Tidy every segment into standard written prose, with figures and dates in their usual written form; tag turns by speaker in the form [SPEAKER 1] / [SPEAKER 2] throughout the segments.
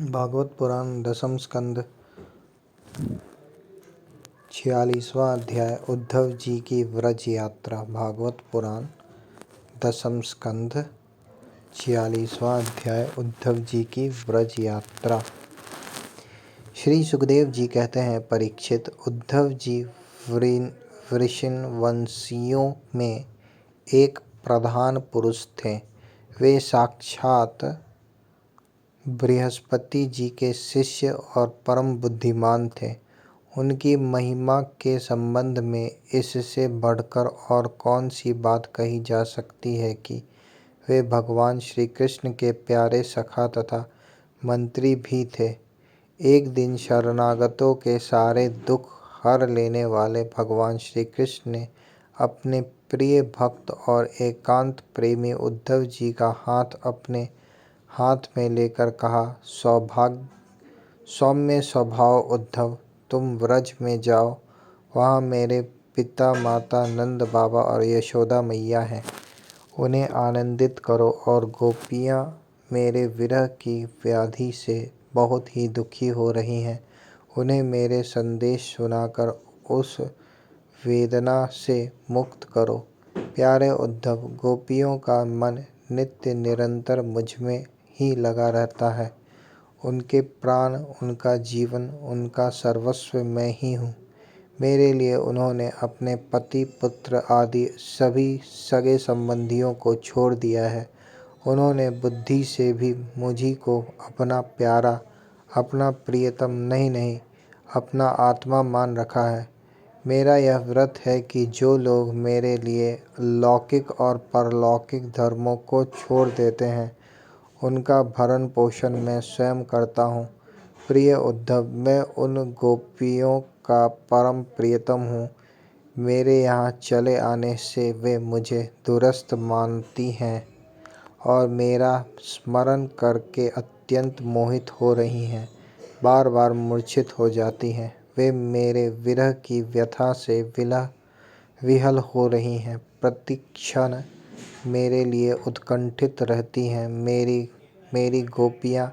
[SPEAKER 1] भागवत पुराण दसम स्कंद 46वां अध्याय उद्धव जी की व्रज यात्रा। भागवत पुराण दसम स्कंद 46वां अध्याय उद्धव जी की व्रज यात्रा। श्री सुखदेव जी कहते हैं, परीक्षित, उद्धव जी वृषण वंशियों में एक प्रधान पुरुष थे। वे साक्षात बृहस्पति जी के शिष्य और परम बुद्धिमान थे। उनकी महिमा के संबंध में इससे बढ़कर और कौन सी बात कही जा सकती है कि वे भगवान श्री कृष्ण के प्यारे सखा तथा मंत्री भी थे। एक दिन शरणागतों के सारे दुख हर लेने वाले भगवान श्री कृष्ण ने अपने प्रिय भक्त और एकांत प्रेमी उद्धव जी का हाथ अपने हाथ में लेकर कहा, सौम्य स्वभाव उद्धव, तुम व्रज में जाओ। वहाँ मेरे पिता माता नंद बाबा और यशोदा मैया हैं। उन्हें आनंदित करो और गोपियाँ मेरे विरह की व्याधि से बहुत ही दुखी हो रही हैं। उन्हें मेरे संदेश सुनाकर उस वेदना से मुक्त करो। प्यारे उद्धव, गोपियों का मन नित्य निरंतर मुझमें ही लगा रहता है। उनके प्राण, उनका जीवन, उनका सर्वस्व मैं ही हूँ। मेरे लिए उन्होंने अपने पति पुत्र आदि सभी सगे संबंधियों को छोड़ दिया है। उन्होंने बुद्धि से भी मुझी को अपना प्यारा, अपना प्रियतम नहीं अपना आत्मा मान रखा है। मेरा यह व्रत है कि जो लोग मेरे लिए लौकिक और परलौकिक धर्मों को छोड़ देते हैं, उनका भरण पोषण मैं स्वयं करता हूँ। प्रिय उद्धव, मैं उन गोपियों का परम प्रियतम हूँ। मेरे यहाँ चले आने से वे मुझे दूरस्थ मानती हैं और मेरा स्मरण करके अत्यंत मोहित हो रही हैं, बार बार मूर्छित हो जाती हैं। वे मेरे विरह की व्यथा से विहल हो रही हैं, प्रतिक्षण मेरे लिए उत्कंठित रहती हैं। मेरी गोपियाँ,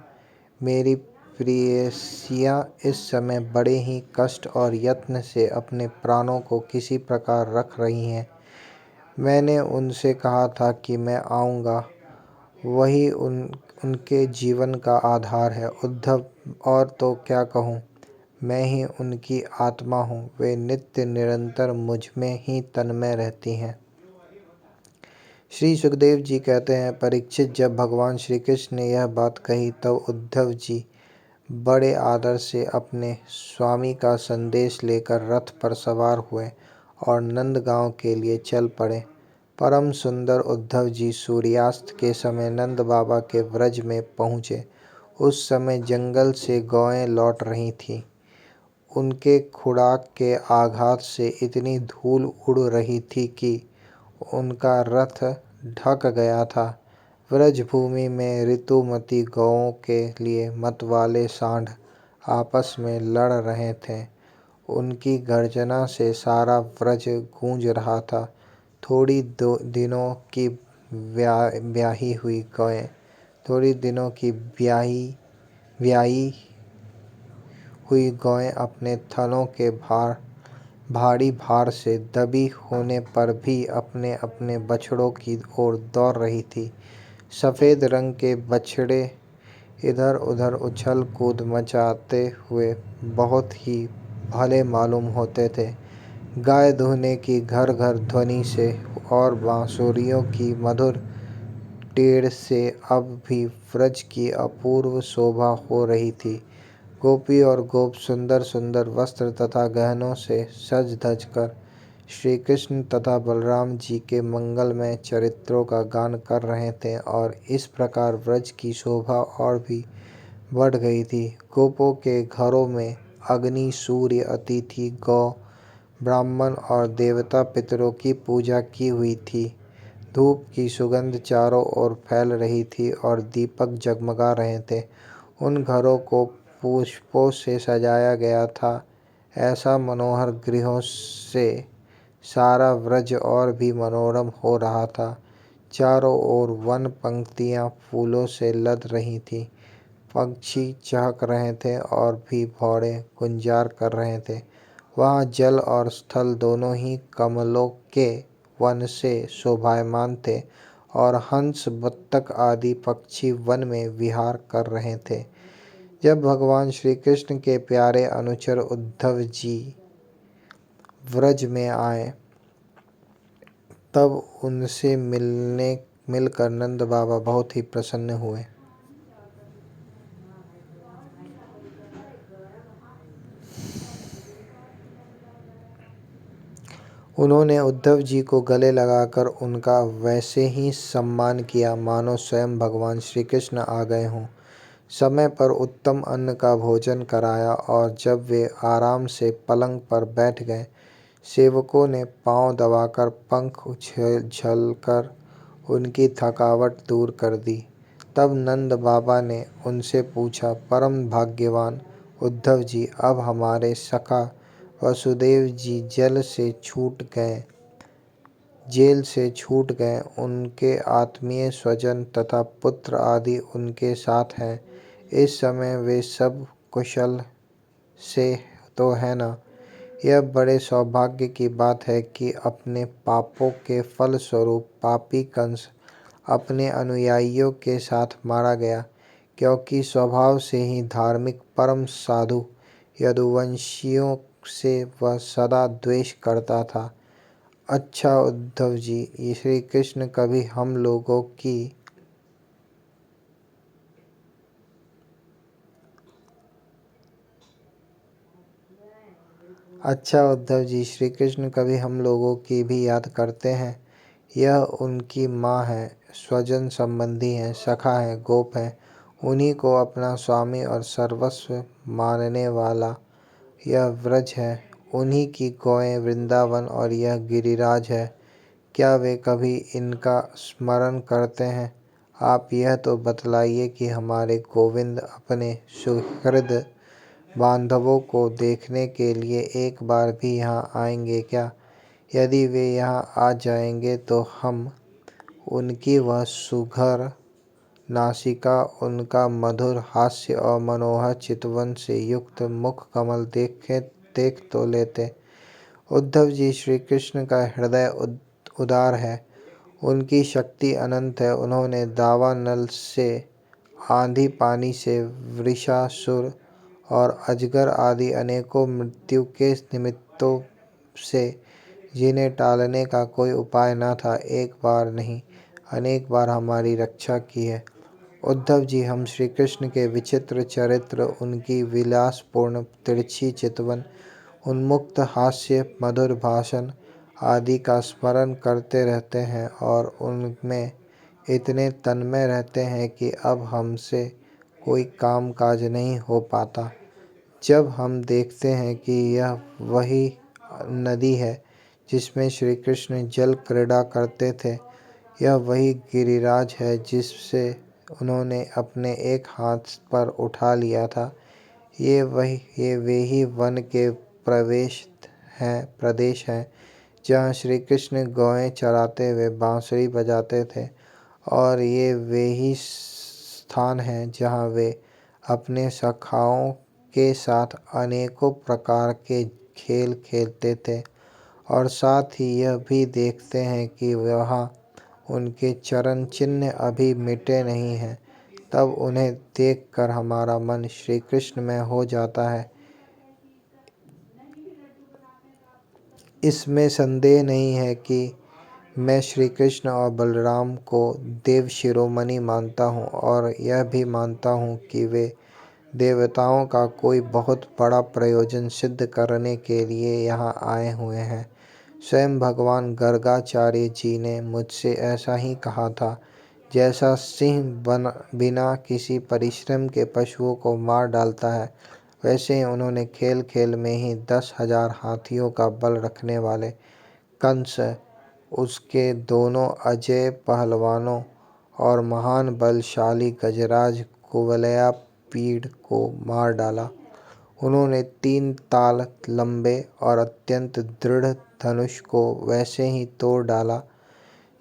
[SPEAKER 1] मेरी प्रेयसियाँ इस समय बड़े ही कष्ट और यत्न से अपने प्राणों को किसी प्रकार रख रही हैं। मैंने उनसे कहा था कि मैं आऊँगा, वही उनके जीवन का आधार है उद्धव, और तो क्या कहूँ, मैं ही उनकी आत्मा हूँ। वे नित्य निरंतर मुझ में ही तन्मय रहती हैं। श्री सुखदेव जी कहते हैं, परीक्षित, जब भगवान श्री कृष्ण ने यह बात कही तब उद्धव जी बड़े आदर से अपने स्वामी का संदेश लेकर रथ पर सवार हुए और नंदगांव के लिए चल पड़े। परम सुंदर उद्धव जी सूर्यास्त के समय नंद बाबा के व्रज में पहुँचे। उस समय जंगल से गौएं लौट रही थीं। उनके खुराक के आघात से इतनी धूल उड़ रही थी कि उनका रथ ढक गया था। व्रजभूमि में ऋतुमती गौओं के लिए मतवाले सांड आपस में लड़ रहे थे। उनकी गर्जना से सारा व्रज गूंज रहा था। थोड़ी दिनों की ब्याही हुई गौएं, थोड़ी दिनों की ब्याही हुई गौएं अपने थनों के भारी भार से दबी होने पर भी अपने अपने बछड़ों की ओर दौड़ रही थी। सफ़ेद रंग के बछड़े इधर उधर उछल कूद मचाते हुए बहुत ही भले मालूम होते थे। गाय दुहने की घर घर ध्वनि से और बांसुरियों की मधुर टेड़ से अब भी व्रज की अपूर्व शोभा हो रही थी। गोपी और गोप सुंदर सुंदर वस्त्र तथा गहनों से सज धज कर श्री कृष्ण तथा बलराम जी के मंगलमय चरित्रों का गान कर रहे थे और इस प्रकार व्रज की शोभा और भी बढ़ गई थी। गोपों के घरों में अग्नि, सूर्य, अतिथि, गौ, ब्राह्मण और देवता पितरों की पूजा की हुई थी। धूप की सुगंध चारों ओर फैल रही थी और दीपक जगमगा रहे थे। उन घरों को पुष्पों से सजाया गया था। ऐसा मनोहर गृहों से सारा व्रज और भी मनोरम हो रहा था। चारों ओर वन पंक्तियां फूलों से लद रही थीं। पक्षी चहक रहे थे और भी भौरे गुंजार कर रहे थे। वहाँ जल और स्थल दोनों ही कमलों के वन से शोभायमान थे और हंस, बत्तख आदि पक्षी वन में विहार कर रहे थे। जब भगवान श्री कृष्ण के प्यारे अनुचर उद्धव जी व्रज में आए, तब उनसे मिलकर नंद बाबा बहुत ही प्रसन्न हुए। उन्होंने उद्धव जी को गले लगाकर उनका वैसे ही सम्मान किया मानो स्वयं भगवान श्री कृष्ण आ गए हों। समय पर उत्तम अन्न का भोजन कराया और जब वे आराम से पलंग पर बैठ गए, सेवकों ने पांव दबाकर पंख उछलकर उनकी थकावट दूर कर दी। तब नंद बाबा ने उनसे पूछा, परम भाग्यवान उद्धव जी, अब हमारे सखा वसुदेव जी जेल से छूट गए, उनके आत्मीय स्वजन तथा पुत्र आदि उनके साथ हैं। इस समय वे सब कुशल से तो है ना? यह बड़े सौभाग्य की बात है कि अपने पापों के फल स्वरूप पापी कंस अपने अनुयायियों के साथ मारा गया, क्योंकि स्वभाव से ही धार्मिक परम साधु यदुवंशियों से वह सदा द्वेष करता था। अच्छा उद्धव जी, श्री कृष्ण कभी हम लोगों की अच्छा उद्धव जी, श्री कृष्ण कभी हम लोगों की भी याद करते हैं। यह उनकी माँ है, स्वजन संबंधी हैं, सखा हैं, गोप हैं। उन्हीं को अपना स्वामी और सर्वस्व मानने वाला यह व्रज है। उन्हीं की गौएं वृंदावन और यह गिरिराज है। क्या वे कभी इनका स्मरण करते हैं? आप यह तो बतलाइए कि हमारे गोविंद अपने सुहृद बांधवों को देखने के लिए एक बार भी यहाँ आएंगे क्या? यदि वे यहाँ आ जाएंगे तो हम उनकी वह सुघर नासिका, उनका मधुर हास्य और मनोहर चितवन से युक्त मुख कमल देख तो लेते। उद्धव जी, श्री कृष्ण का हृदय उदार है, उनकी शक्ति अनंत है। उन्होंने दावानल से, आंधी पानी से, वृषासुर और अजगर आदि अनेकों मृत्यु के निमित्तों से, जिन्हें टालने का कोई उपाय न था, एक बार नहीं अनेक बार हमारी रक्षा की है। उद्धव जी, हम श्री कृष्ण के विचित्र चरित्र, उनकी विलासपूर्ण तिरछी चितवन, उन्मुक्त हास्य, मधुर भाषण आदि का स्मरण करते रहते हैं और उनमें इतने तन्मय रहते हैं कि अब हमसे कोई काम काज नहीं हो पाता। जब हम देखते हैं कि यह वही नदी है जिसमें श्री कृष्ण जल क्रीड़ा करते थे, यह वही गिरिराज है जिसे उन्होंने अपने एक हाथ पर उठा लिया था, ये वे ही वन के प्रदेश हैं जहाँ श्री कृष्ण गौएं चराते हुए बांसुरी बजाते थे, और ये वे ही स्थान हैं जहाँ वे अपने सखाओं के साथ अनेकों प्रकार के खेल खेलते थे, और साथ ही यह भी देखते हैं कि वहाँ उनके चरण चिन्ह अभी मिटे नहीं हैं। तब उन्हें देखकर हमारा मन श्री कृष्ण में हो जाता है। इसमें संदेह नहीं है कि मैं श्री कृष्ण और बलराम को देव शिरोमणि मानता हूँ, और यह भी मानता हूँ कि वे देवताओं का कोई बहुत बड़ा प्रयोजन सिद्ध करने के लिए यहाँ आए हुए हैं। स्वयं भगवान गर्गाचार्य जी ने मुझसे ऐसा ही कहा था। जैसा सिंह बिना किसी परिश्रम के पशुओं को मार डालता है, वैसे ही उन्होंने खेल खेल में ही 10,000 हाथियों का बल रखने वाले कंस, उसके दोनों अजेय पहलवानों और महान बलशाली गजराज कुवलयापीड़ को मार डाला। उन्होंने 3 ताल लंबे और अत्यंत दृढ़ धनुष को वैसे ही तोड़ डाला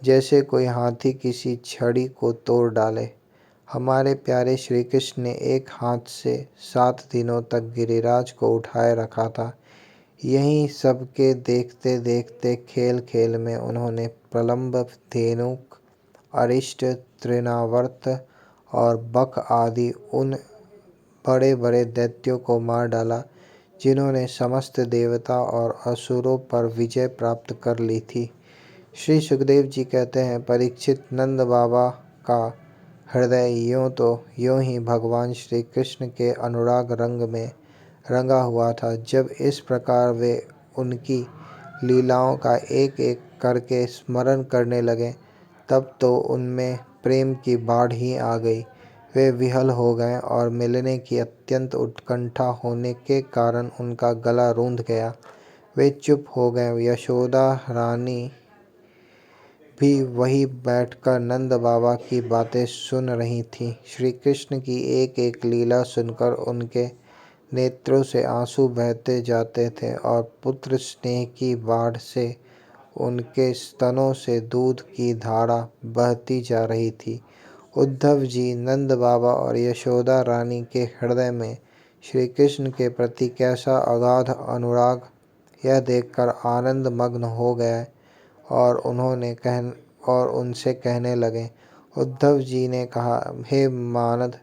[SPEAKER 1] जैसे कोई हाथी किसी छड़ी को तोड़ डाले। हमारे प्यारे श्री कृष्ण ने एक हाथ से 7 दिनों तक गिरिराज को उठाए रखा था। यहीं सबके देखते देखते खेल खेल में उन्होंने प्रलंब, धेनुक, अरिष्ट, तृणावर्त और बक आदि उन बड़े बड़े दैत्यों को मार डाला जिन्होंने समस्त देवता और असुरों पर विजय प्राप्त कर ली थी। श्री सुखदेव जी कहते हैं, परीक्षित, नंद बाबा का हृदय यूं ही भगवान श्री कृष्ण के अनुराग रंग में रंगा हुआ था। जब इस प्रकार वे उनकी लीलाओं का एक एक करके स्मरण करने लगे, तब तो उनमें प्रेम की बाढ़ ही आ गई। वे विह्वल हो गए और मिलने की अत्यंत उत्कंठा होने के कारण उनका गला रूंध गया। वे चुप हो गए। यशोदा रानी भी वहीं बैठकर नंद बाबा की बातें सुन रही थीं। श्री कृष्ण की एक एक लीला सुनकर उनके नेत्रों से आंसू बहते जाते थे और पुत्र स्नेह की बाढ़ से उनके स्तनों से दूध की धारा बहती जा रही थी। उद्धव जी, नंद बाबा और यशोदा रानी के हृदय में श्री कृष्ण के प्रति कैसा अगाध अनुराग, यह देखकर आनंद मग्न हो गए और उनसे कहने लगे। उद्धव जी ने कहा, हे मानद,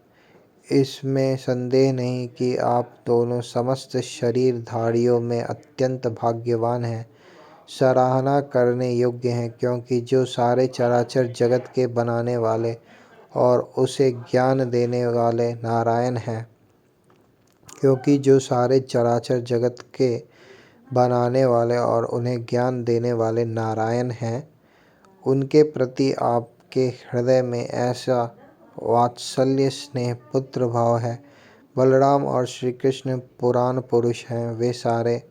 [SPEAKER 1] इसमें संदेह नहीं कि आप दोनों समस्त शरीरधारियों में अत्यंत भाग्यवान हैं, सराहना करने योग्य हैं, क्योंकि जो सारे चराचर जगत के बनाने वाले और उसे ज्ञान देने वाले नारायण हैं क्योंकि जो सारे चराचर जगत के बनाने वाले और उन्हें ज्ञान देने वाले नारायण हैं, उनके प्रति आपके हृदय में ऐसा वात्सल्य, स्नेह, पुत्र भाव है। बलराम और श्री कृष्ण पुराण पुरुष हैं। वे सारे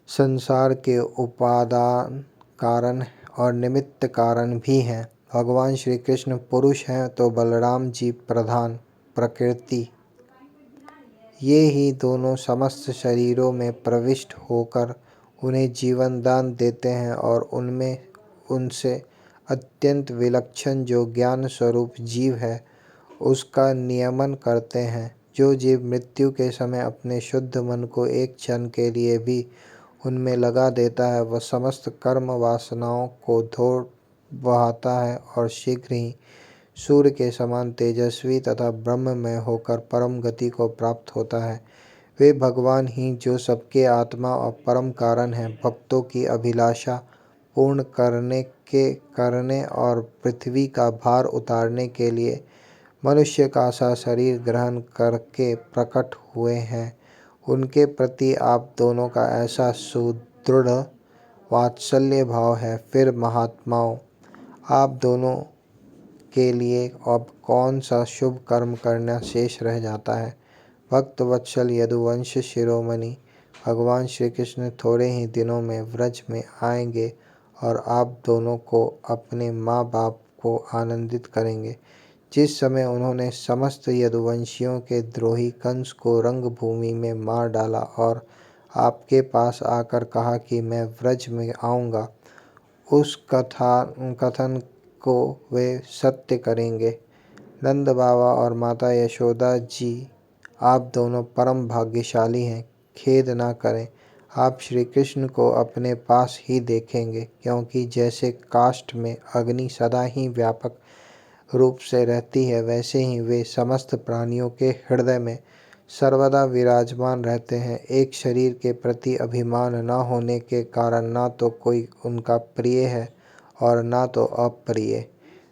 [SPEAKER 1] संसार के उपादान कारण और निमित्त कारण भी हैं। भगवान श्री कृष्ण पुरुष हैं तो बलराम जी प्रधान प्रकृति। ये ही दोनों समस्त शरीरों में प्रविष्ट होकर उन्हें जीवन दान देते हैं और उनमें उनसे अत्यंत विलक्षण जो ज्ञान स्वरूप जीव है, उसका नियमन करते हैं। जो जीव मृत्यु के समय अपने शुद्ध मन को एक क्षण के लिए भी उनमें लगा देता है, वह समस्त कर्म वासनाओं को धो बहाता है और शीघ्र ही सूर्य के समान तेजस्वी तथा ब्रह्ममय होकर परम गति को प्राप्त होता है। वे भगवान ही जो सबके आत्मा और परम कारण हैं, भक्तों की अभिलाषा पूर्ण करने और पृथ्वी का भार उतारने के लिए मनुष्य का सा शरीर ग्रहण करके प्रकट हुए हैं। उनके प्रति आप दोनों का ऐसा सुदृढ़ वात्सल्य भाव है। फिर महात्माओं, आप दोनों के लिए अब कौन सा शुभ कर्म करना शेष रह जाता है। भक्त वत्सल यदुवंश शिरोमणि भगवान श्री कृष्ण थोड़े ही दिनों में व्रज में आएंगे और आप दोनों को अपने माँ बाप को आनंदित करेंगे। जिस समय उन्होंने समस्त यदुवंशियों के द्रोही कंस को रंगभूमि में मार डाला और आपके पास आकर कहा कि मैं व्रज में आऊँगा, उस कथन को वे सत्य करेंगे। नंद बाबा और माता यशोदा जी, आप दोनों परम भाग्यशाली हैं। खेद न करें, आप श्री कृष्ण को अपने पास ही देखेंगे, क्योंकि जैसे काष्ठ में अग्नि सदा ही व्यापक रूप से रहती है, वैसे ही वे समस्त प्राणियों के हृदय में सर्वदा विराजमान रहते हैं। एक शरीर के प्रति अभिमान न होने के कारण ना तो कोई उनका प्रिय है और ना तो अप्रिय।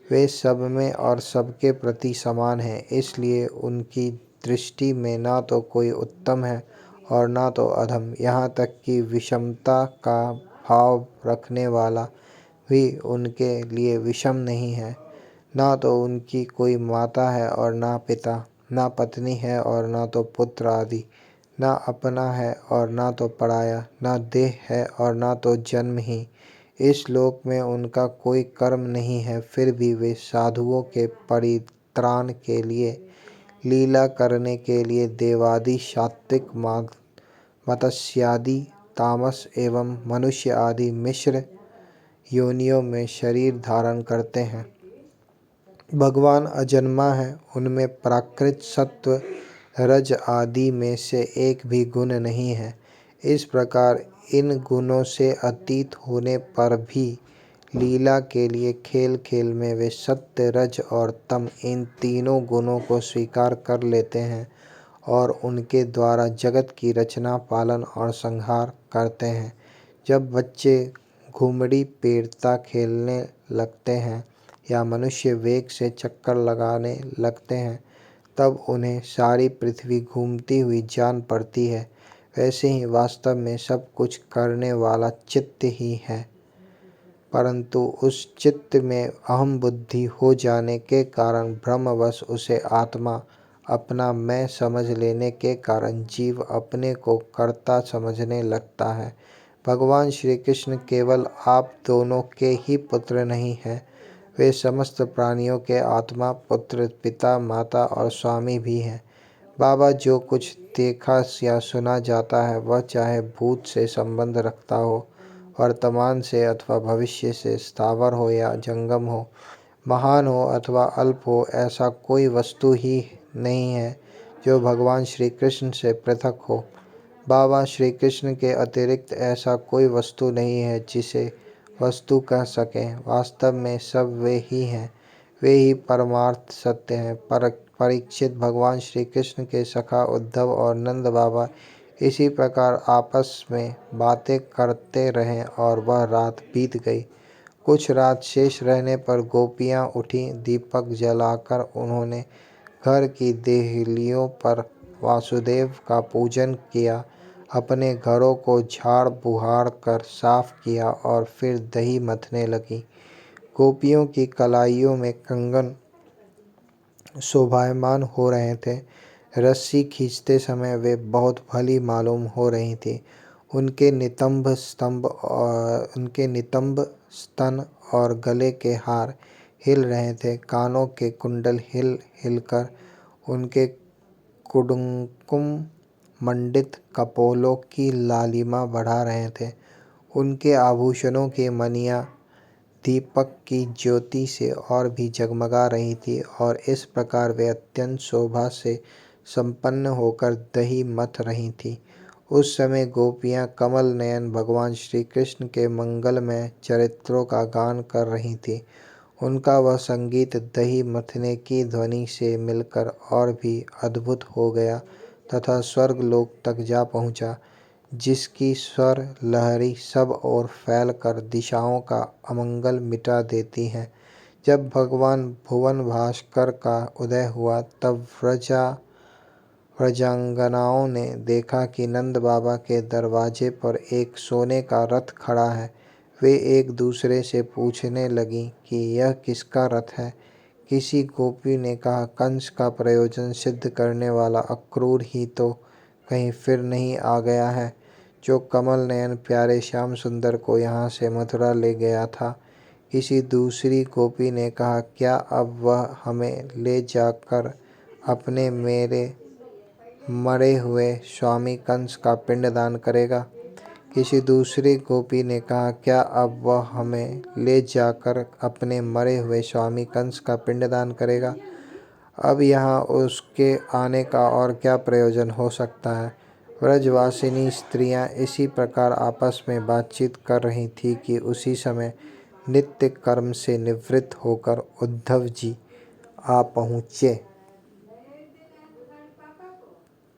[SPEAKER 1] वे सब में और सबके प्रति समान हैं, इसलिए उनकी दृष्टि में ना तो कोई उत्तम है और ना तो अधम। यहाँ तक कि विषमता का भाव रखने वाला भी उनके लिए विषम नहीं है। ना तो उनकी कोई माता है और ना पिता, ना पत्नी है और ना तो पुत्र आदि, ना अपना है और ना तो पराया, ना देह है और ना तो जन्म ही। इस लोक में उनका कोई कर्म नहीं है, फिर भी वे साधुओं के परित्राण के लिए, लीला करने के लिए देवादि, सात्विक, मत्स्यादि, तामस एवं मनुष्य आदि मिश्र योनियों में शरीर धारण करते हैं। भगवान अजन्मा है, उनमें प्राकृत सत्व रज आदि में से एक भी गुण नहीं है। इस प्रकार इन गुणों से अतीत होने पर भी लीला के लिए खेल खेल में वे सत्य रज और तम इन तीनों गुणों को स्वीकार कर लेते हैं और उनके द्वारा जगत की रचना, पालन और संहार करते हैं। जब बच्चे घुमड़ी पेड़ता खेलने लगते हैं या मनुष्य वेग से चक्कर लगाने लगते हैं, तब उन्हें सारी पृथ्वी घूमती हुई जान पड़ती है। वैसे ही वास्तव में सब कुछ करने वाला चित्त ही है, परंतु उस चित्त में अहम बुद्धि हो जाने के कारण भ्रमवश उसे आत्मा अपना मैं समझ लेने के कारण जीव अपने को कर्ता समझने लगता है। भगवान श्री कृष्ण केवल आप दोनों के ही पुत्र नहीं हैं, वे समस्त प्राणियों के आत्मा, पुत्र, पिता, माता और स्वामी भी हैं। बाबा, जो कुछ देखा या सुना जाता है वह चाहे भूत से संबंध रखता हो, वर्तमान से अथवा भविष्य से, स्थावर हो या जंगम हो, महान हो अथवा अल्प हो, ऐसा कोई वस्तु ही नहीं है जो भगवान श्री कृष्ण से पृथक हो। बाबा श्री कृष्ण के अतिरिक्त ऐसा कोई वस्तु नहीं है जिसे वस्तु कह सकें। वास्तव में सब वे ही हैं, वे ही परमार्थ सत्य हैं। परीक्षित, भगवान श्री कृष्ण के सखा उद्धव और नंद बाबा इसी प्रकार आपस में बातें करते रहे और वह रात बीत गई। कुछ रात शेष रहने पर गोपियाँ उठी। दीपक जलाकर उन्होंने घर की देहलियों पर वासुदेव का पूजन किया, अपने घरों को झाड़ बुहाड़ कर साफ किया और फिर दही मथने लगी। गोपियों की कलाइयों में कंगन शोभायमान हो रहे थे। रस्सी खींचते समय वे बहुत भली मालूम हो रही थी। उनके नितंब स्तन और गले के हार हिल रहे थे। कानों के कुंडल हिल हिलकर उनके कुडुकुम मंडित कपोलों की लालिमा बढ़ा रहे थे। उनके आभूषणों की मणियाँ दीपक की ज्योति से और भी जगमगा रही थी और इस प्रकार वे अत्यंत शोभा से संपन्न होकर दही मथ रही थी। उस समय गोपियाँ कमल नयन भगवान श्री कृष्ण के मंगलमय चरित्रों का गान कर रही थीं। उनका वह संगीत दही मथने की ध्वनि से मिलकर और भी अद्भुत हो गया तथा स्वर्ग लोक तक जा पहुँचा, जिसकी स्वर लहरी सब ओर फैलकर दिशाओं का अमंगल मिटा देती हैं। जब भगवान भुवन भास्कर का उदय हुआ तब व्रजांगनाओं ने देखा कि नंद बाबा के दरवाजे पर एक सोने का रथ खड़ा है। वे एक दूसरे से पूछने लगीं कि यह किसका रथ है। किसी गोपी ने कहा, कंस का प्रयोजन सिद्ध करने वाला अक्रूर ही तो कहीं फिर नहीं आ गया है, जो कमल नयन प्यारे श्याम सुंदर को यहाँ से मथुरा ले गया था। किसी दूसरी गोपी ने कहा, क्या अब वह हमें ले जाकर अपने मेरे मरे हुए स्वामी कंस का पिंडदान करेगा। किसी दूसरी गोपी ने कहा, क्या अब वह हमें ले जाकर अपने मरे हुए स्वामी कंस का पिंडदान करेगा। अब यहाँ उसके आने का और क्या प्रयोजन हो सकता है। व्रजवासिनी स्त्रियाँ इसी प्रकार आपस में बातचीत कर रही थी कि उसी समय नित्य कर्म से निवृत्त होकर उद्धव जी आ पहुँचे।